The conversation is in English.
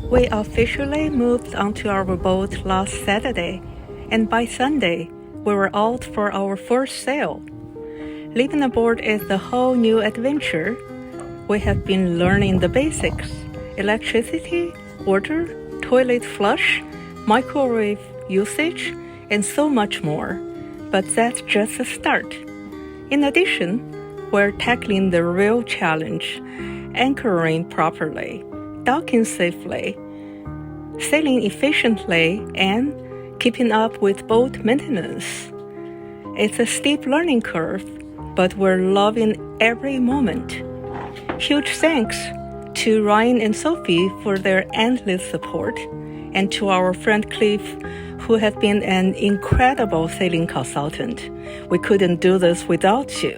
We officially moved onto our boat last Saturday, and by Sunday, we were out for our first sail. Living aboard is a whole new adventure. We have been learning the basics: electricity, water, toilet flush, microwave usage, and so much more. But that's just a start. In addition, we're tackling the real challenge: anchoring properly, docking safely, sailing efficiently, and keeping up with boat maintenance. It's a steep learning curve, but we're loving every moment. Huge thanks to Ryan and Sophie for their endless support, and to our friend Cliff, who has been an incredible sailing consultant. We couldn't do this without you.